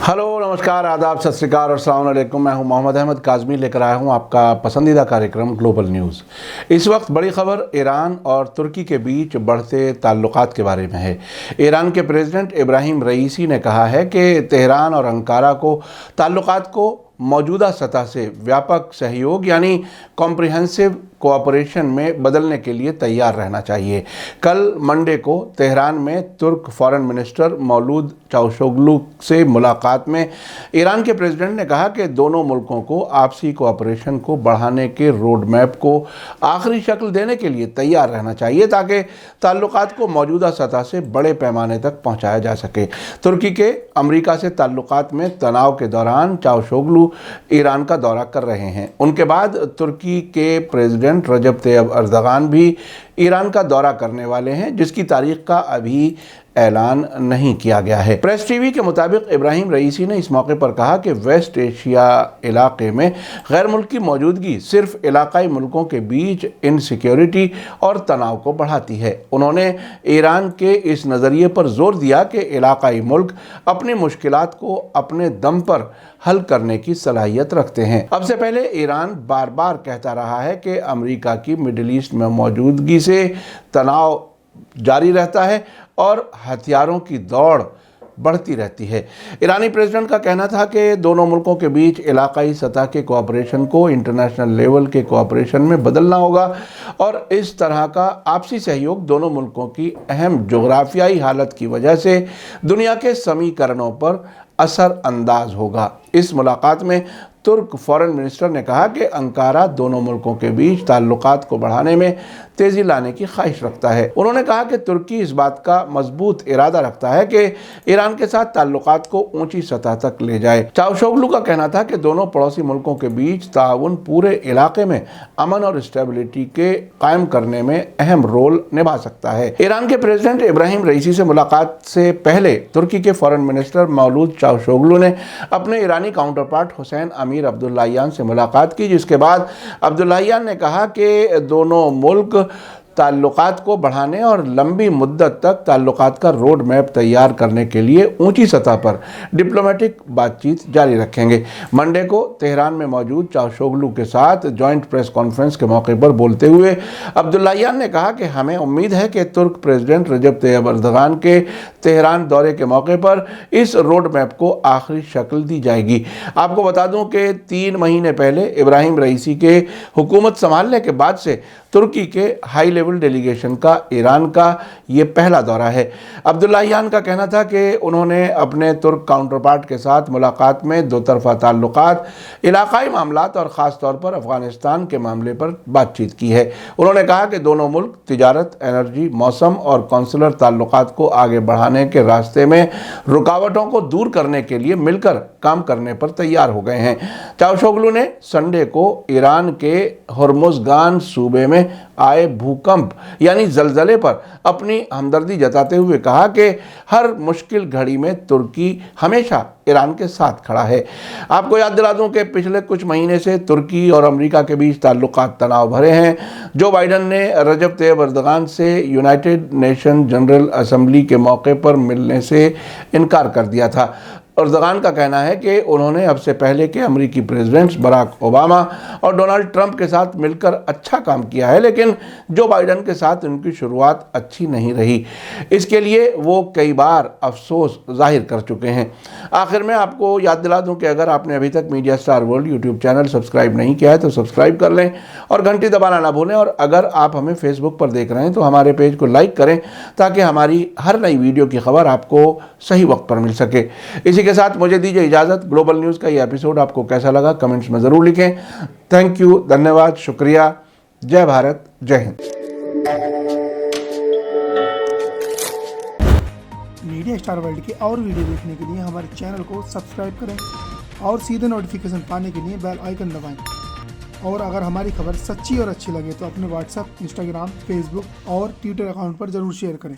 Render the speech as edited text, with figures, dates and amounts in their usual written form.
Hello नमस्कार आदाब सत श्री अकाल और अस्सलाम वालेकुम। मैं हूं मोहम्मद अहमद काज़मी, लेकर आया हूं आपका पसंदीदा कार्यक्रम ग्लोबल न्यूज़। इस वक्त बड़ी खबर ईरान और तुर्की के बीच बढ़ते ताल्लुकात के बारे में है। ईरान के प्रेसिडेंट इब्राहिम रईसी ने कहा है कि तेहरान और अंकारा को ताल्लुकात को मौजूदा सतह से व्यापक सहयोग यानी कॉम्प्रिहेंसिव कोऑपरेशन में बदलने के लिए तैयार रहना चाहिए। कल मंडे को तेहरान में तुर्क फॉरेन मिनिस्टर मौलूद चावशोगलू से मुलाकात में ईरान के प्रेसिडेंट ने कहा कि दोनों मुल्कों को आपसी कोऑपरेशन को बढ़ाने के रोड मैप को आखिरी शक्ल देने के लिए तैयार रहना चाहिए ताकि ताल्लुकात को मौजूदा सतह से बड़े पैमाने तक पहुँचाया जा सके। तुर्की के अमरीका से ताल्लुकात में तनाव के दौरान चावशोगलू ईरान का दौरा कर रहे हैं। उनके बाद तुर्की के प्रेसिडेंट रजब तैयब अर्दगान भी ईरान का दौरा करने वाले हैं, जिसकी तारीख का अभी ऐलान नहीं किया गया है। प्रेस टीवी के मुताबिक इब्राहिम रईसी ने इस मौके पर कहा कि वेस्ट एशिया इलाके में गैर मुल्की मौजूदगी सिर्फ इलाकाई मुल्कों के बीच इनसिक्योरिटी और तनाव को बढ़ाती है। उन्होंने ईरान के इस नज़रिए पर जोर दिया कि इलाकाई मुल्क अपनी मुश्किलात को अपने दम पर हल करने की सलाहियत रखते हैं। अब से पहले ईरान बार बार कहता रहा है कि अमेरिका की मिडिल ईस्ट में मौजूदगी से तनाव जारी रहता है और हथियारों की दौड़ बढ़ती रहती है। ईरानी प्रेसिडेंट का कहना था कि दोनों मुल्कों के बीच इलाकाई सतह के कोऑपरेशन को इंटरनेशनल लेवल के कोऑपरेशन में बदलना होगा और इस तरह का आपसी सहयोग दोनों मुल्कों की अहम जोग्राफियाई हालत की वजह से दुनिया के समीकरणों पर असर अंदाज होगा। इस मुलाकात में तुर्क फॉरेन मिनिस्टर ने कहा कि अंकारा दोनों मुल्कों के बीच ताल्लुकात को बढ़ाने में तेज़ी लाने की ख्वाहिश रखता है। उन्होंने कहा कि तुर्की इस बात का मजबूत इरादा रखता है कि ईरान के साथ ताल्लुकात को ऊंची सतह तक ले जाए। चावशोगलू का कहना था कि दोनों पड़ोसी मुल्कों के बीच ताउन पूरे इलाके में अमन और स्टेबिलिटी के कायम करने में अहम रोल निभा सकता है। ईरान के प्रेसिडेंट इब्राहिम रईसी से मुलाकात से पहले तुर्की के फॉरेन मिनिस्टर मौलूद चावशोगलू ने अपने ईरानी काउंटर पार्ट हुसैन अमीर अब्दुल्लाहियान से मुलाकात की, जिसके बाद अब्दुल्लाहियान ने कहा कि दोनों मुल्क ताल्लुकात को बढ़ाने और लंबी मुद्दत तक ताल्लुकात का रोड मैप तैयार करने के लिए ऊंची सतह पर डिप्लोमेटिक बातचीत जारी रखेंगे। मंडे को तेहरान में मौजूद चावशोगलू के साथ जॉइंट प्रेस कॉन्फ्रेंस के मौके पर बोलते हुए अब्दुल्लाहियान ने कहा कि हमें उम्मीद है कि तुर्क प्रेसिडेंट रजब तैयब अर्दगान के तेहरान दौरे के मौके पर इस रोड मैप को आखिरी शक्ल दी जाएगी। आपको बता दूं कि 3 महीने पहले इब्राहिम रईसी के हुकूमत संभालने के बाद से तुर्की के हाई लेवल डेलीगेशन का ईरान का ये पहला दौरा है। अब्दुल्लाहियान का कहना था कि उन्होंने अपने तुर्क काउंटर पार्ट के साथ मुलाकात में दो तरफा ताल्लुकात, इलाकाई मामलात और ख़ास तौर पर अफ़गानिस्तान के मामले पर बातचीत की है। उन्होंने कहा कि दोनों मुल्क तिजारत, एनर्जी, मौसम और कौंसलर ताल्लुकात को आगे बढ़ाने के रास्ते में रुकावटों को दूर करने के लिए मिलकर काम करने पर तैयार हो गए हैं। चावशोगलू ने संडे को ईरान के होर्मुज़गान सूबे में आए भूकंप यानी जलजले पर अपनी हमदर्दी जताते हुए कहा कि हर मुश्किल घड़ी में तुर्की हमेशा ईरान के साथ खड़ा है। आपको याद दिला दूं कि पिछले कुछ महीने से तुर्की और अमेरिका के बीच ताल्लुकात तनाव भरे हैं। जो बाइडन ने रजब तैयब अर्दगान से यूनाइटेड नेशन जनरल असेंबली के मौके पर मिलने से इनकार कर दिया था। अर्दगान का कहना है कि उन्होंने अब से पहले के अमेरिकी प्रेसिडेंट्स बराक ओबामा और डोनाल्ड ट्रंप के साथ मिलकर अच्छा काम किया है, लेकिन जो बाइडन के साथ उनकी शुरुआत अच्छी नहीं रही। इसके लिए वो कई बार अफसोस जाहिर कर चुके हैं। आखिर में आपको याद दिला दूं कि अगर आपने अभी तक media star world YouTube channel subscribe नहीं किया है तो सब्सक्राइब कर लें और घंटी दबाना ना भूलें। और अगर आप हमें फेसबुक पर देख रहे हैं तो हमारे पेज को लाइक करें ताकि हमारी हर नई वीडियो की खबर आपको सही वक्त पर मिल सके। इसी के साथ मुझे दीजिए इजाज़त। ग्लोबल न्यूज़ का ये एपिसोड आपको कैसा लगा कमेंट्स में ज़रूर लिखें। थैंक यू, धन्यवाद, शुक्रिया। जय भारत, जय हिंद। मीडिया स्टार वर्ल्ड की और वीडियो देखने के लिए हमारे चैनल को सब्सक्राइब करें और सीधे नोटिफिकेशन पाने के लिए बेल आइकन दबाएं। और अगर हमारी खबर सच्ची और अच्छी लगे तो अपने व्हाट्सएप, इंस्टाग्राम, फेसबुक और ट्विटर अकाउंट पर ज़रूर शेयर करें।